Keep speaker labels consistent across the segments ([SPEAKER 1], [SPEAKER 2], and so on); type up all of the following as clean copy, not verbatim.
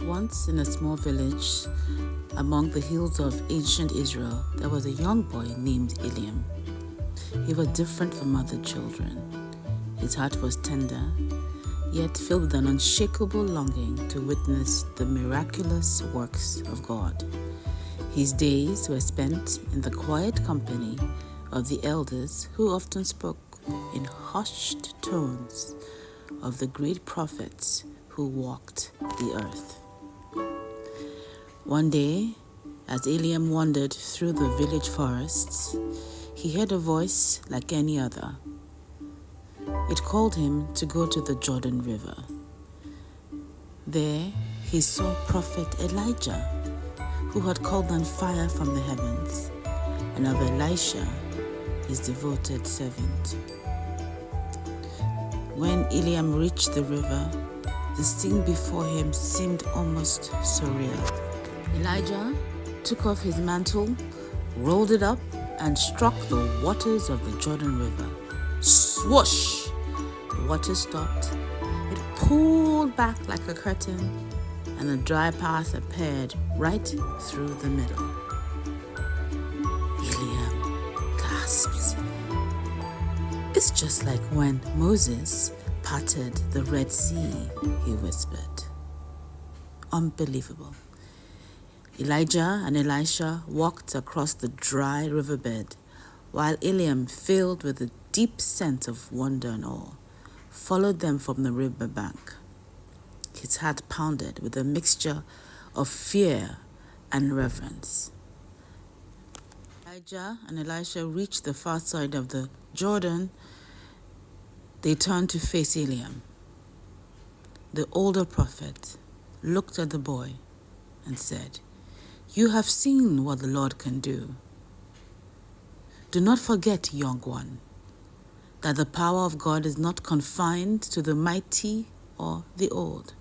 [SPEAKER 1] Once in a small village among the hills of ancient Israel, there was a young boy named Eliam. He was different from other children. His heart was tender, yet filled with an unshakable longing to witness the miraculous works of God. His days were spent in the quiet company of the elders who often spoke in hushed tones of the great prophets who walked the earth. One day, as Eliam wandered through the village forests, he heard a voice like any other. It called him to go to the Jordan River. There, he saw Prophet Elijah, who had called down fire from the heavens, and of Elisha, his devoted servant. When Eliam reached the river, the scene before him seemed almost surreal. Elijah took off his mantle, rolled it up, and struck the waters of the Jordan River. Swoosh! The water stopped. It pulled back like a curtain, and a dry path appeared right through the middle. Eliam gasps. It's just like when Moses parted the Red Sea, he whispered. Unbelievable. Elijah and Elisha walked across the dry riverbed, while Eliam, filled with a deep sense of wonder and awe, followed them from the riverbank. His heart pounded with a mixture of fear and reverence. Elijah and Elisha reached the far side of the Jordan. They turned to face Eliam. The older prophet looked at the boy and said, "You have seen what the Lord can do. Do not forget, young one, that the power of God is not confined to the mighty or the old,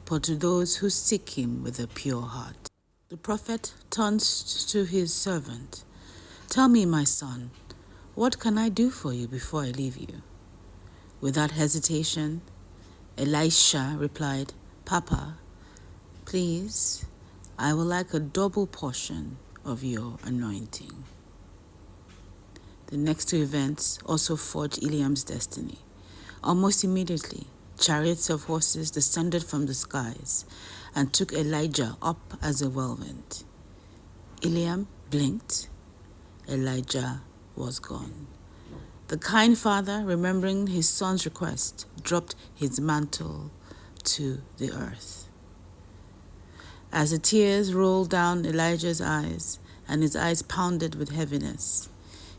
[SPEAKER 1] but to those who seek him with a pure heart." The prophet turned to his servant. "Tell me, my son, what can I do for you before I leave you?" Without hesitation, Elisha replied, "Papa, please, I would like a double portion of your anointing." The next two events also forged Eliam's destiny. Almost immediately, chariots of horses descended from the skies and took Elijah up as a whirlwind. Eliam blinked. Elijah was gone. The kind father, remembering his son's request, dropped his mantle to the earth. As the tears rolled down Elijah's eyes and his eyes pounded with heaviness,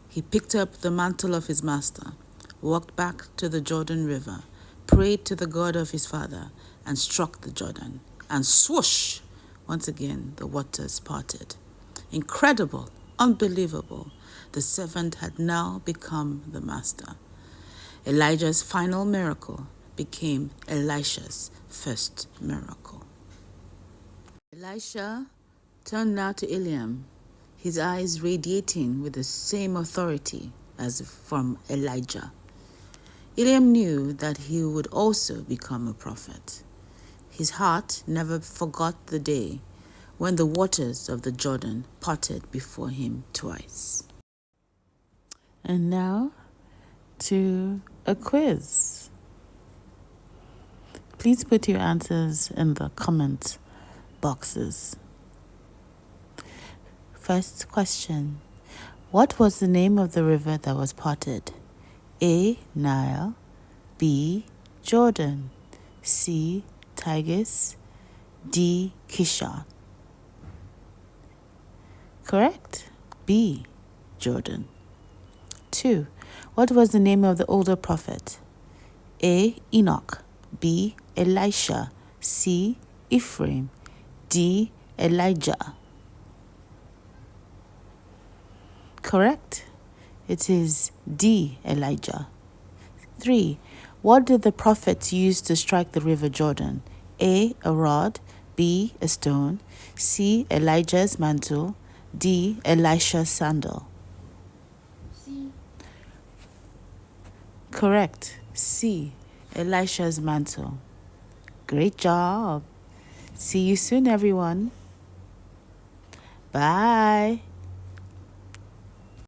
[SPEAKER 1] he picked up the mantle of his master, walked back to the Jordan River, prayed to the God of his father, and struck the Jordan. And swoosh! Once again, the waters parted. Incredible, unbelievable. The servant had now become the master. Elijah's final miracle became Elisha's first miracle. Elisha turned now to Eliam, his eyes radiating with the same authority as from Elijah. Eliam knew that he would also become a prophet. His heart never forgot the day when the waters of the Jordan parted before him twice. And now to a quiz. Please put your answers in the comment boxes. First question. What was the name of the river that was parted? A. Nile, B. Jordan, C. Tigris, D. Kishon. Correct? B. Jordan. 2. What was the name of the older prophet? A. Enoch, B. Elisha, C. Ephraim, D. Elijah. Correct? It is D. Elijah. 3. What did the prophets use to strike the river Jordan? A. A rod, B. A stone, C. Elijah's mantle, D. Elisha's sandal.
[SPEAKER 2] C.
[SPEAKER 1] Correct. C. Elisha's mantle. Great job. See you soon, everyone. Bye.